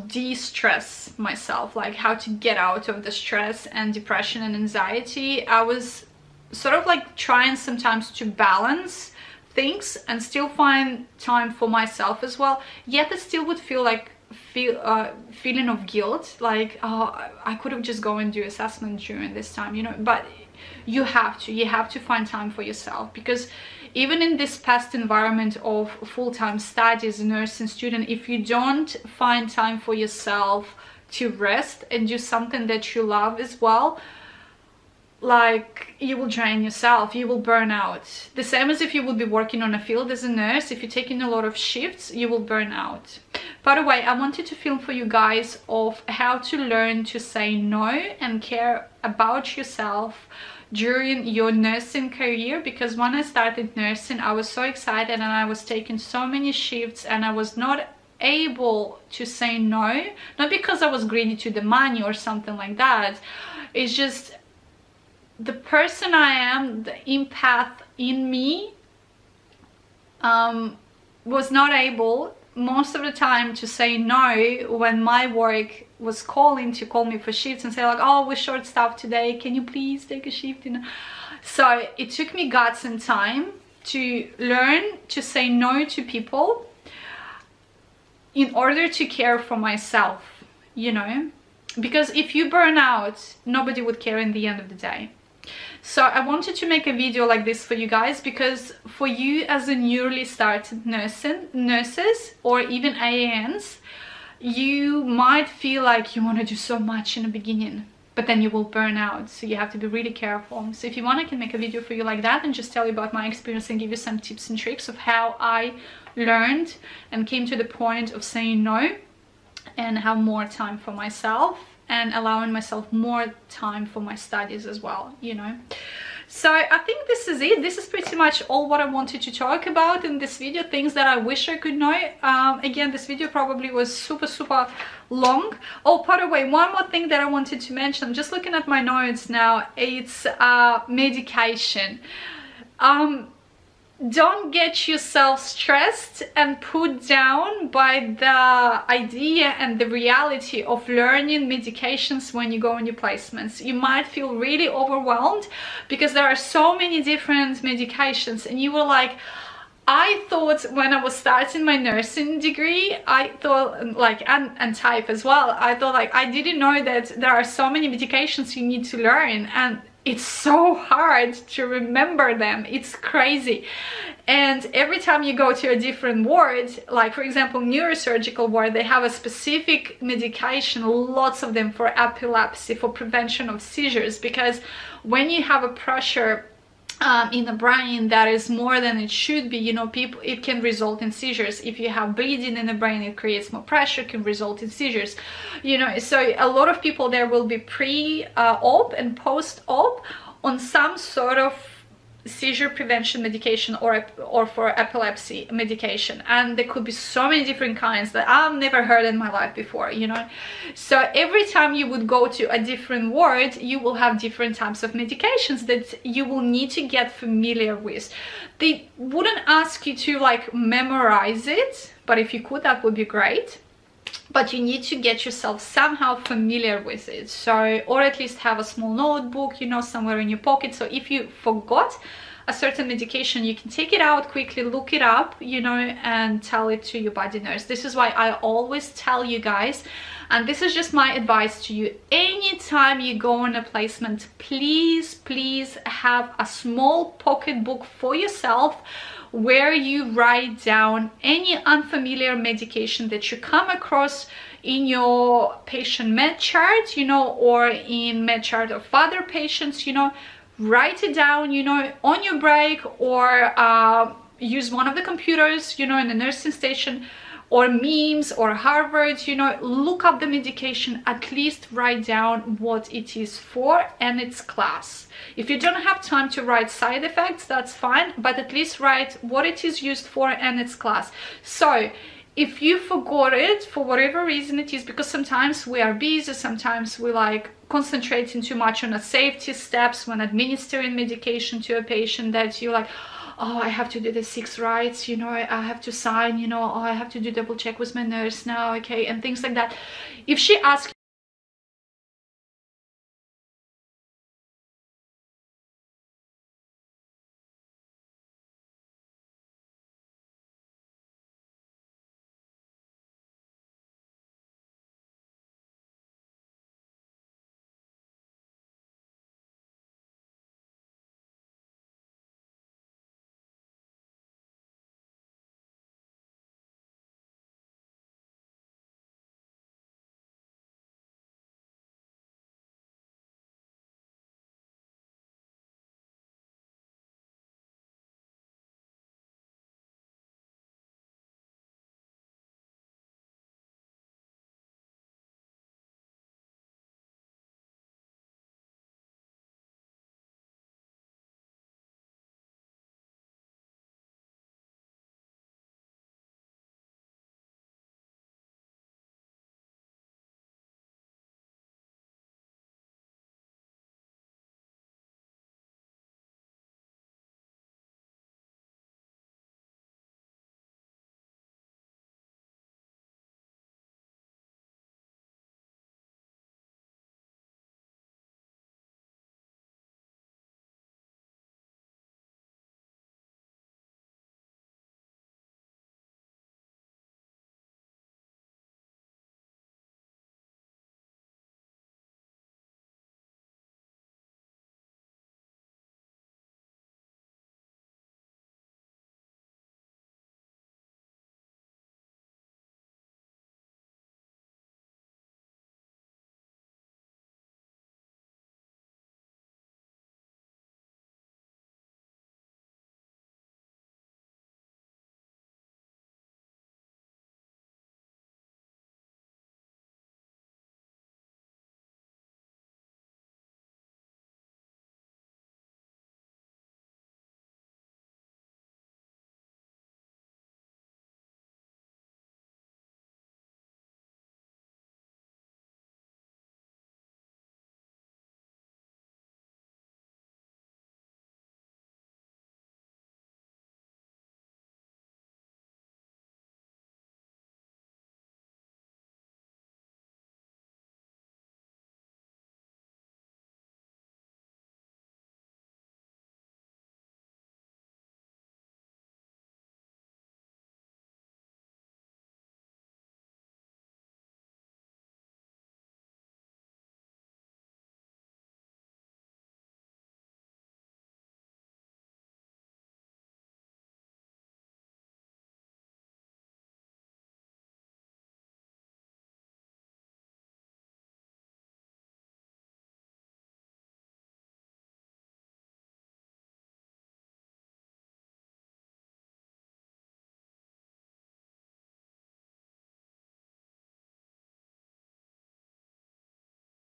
de-stress myself, like how to get out of the stress and depression and anxiety. I was sort of like trying sometimes to balance things and still find time for myself as well, yet I still would feel like feeling of guilt, like, oh, I could have just go and do assessment during this time, you know. But you have to find time for yourself, because even in this past environment of full-time studies, nursing student, if you don't find time for yourself to rest and do something that you love as well, like, you will drain yourself, you will burn out. The same as if you would be working on a field as a nurse. If you're taking a lot of shifts, you will burn out. By the way, I wanted to film for you guys of how to learn to say no and care about yourself during your nursing career, because when I started nursing, I was so excited and I was taking so many shifts and I was not able to say no, not because I was greedy to the money or something like that. It's just the person I am, the empath in me, was not able most of the time to say no when my work was calling to call me for shifts and say like, oh, we're short staffed today, can you please take a shift, you know. So it took me guts and time to learn to say no to people in order to care for myself, you know, because if you burn out, nobody would care in the end of the day. So I wanted to make a video like this for you guys, because for you as a newly started nurses or even AANs, you might feel like you want to do so much in the beginning. but then you will burn out, so you have to be really careful. So if you want, I can make a video for you like that and just tell you about my experience and give you some tips and tricks of how I learned and came to the point of saying no and have more time for myself and allowing myself more time for my studies as well, you know. So I think this is it. This is pretty much all what I wanted to talk about in this video, things that I wish I could know. Again, this video probably was super long. Oh, by the way, one more thing that I wanted to mention, just looking at my notes now, it's medication. Don't get yourself stressed and put down by the idea and the reality of learning medications when you go on your placements. You might feel really overwhelmed because there are so many different medications, and you were like, I thought when I was starting my nursing degree, I thought like, and TAFE as well, I thought like, I didn't know that there are so many medications you need to learn, and it's so hard to remember them. It's crazy. And every time you go to a different ward, like for example neurosurgical ward, they have a specific medication, lots of them, for epilepsy, for prevention of seizures, because when you have a pressure in the brain that is more than it should be, you know, people, it can result in seizures. If you have bleeding in the brain, it creates more pressure, can result in seizures, you know. So a lot of people there will be pre-op and post-op on some sort of seizure prevention medication or for epilepsy medication, and there could be so many different kinds that I've never heard in my life before, you know. So every time you would go to a different ward, you will have different types of medications that you will need to get familiar with. They wouldn't ask you to like memorize it, but if you could, that would be great. But you need to get yourself somehow familiar with it, so, or at least have a small notebook, you know, somewhere in your pocket, so if you forgot a certain medication, you can take it out quickly, look it up, you know, and tell it to your body nurse. This is why I always tell you guys, and this is just my advice to you, anytime you go on a placement, please have a small pocketbook for yourself where you write down any unfamiliar medication that you come across in your patient med chart, you know, or in med chart of other patients, you know. Write it down, you know, on your break, or use one of the computers, you know, in the nursing station, or memes or Harvard, you know, look up the medication, at least write down what it is for and its class. If you don't have time to write side effects, that's fine, but at least write what it is used for and its class. So if you forgot it for whatever reason it is, because sometimes we are busy, sometimes we like concentrating too much on the safety steps when administering medication to a patient, that you like, oh, I have to do the 6 rights, you know, I have to sign, you know, oh, I have to do double check with my nurse now, okay, and things like that. If she asks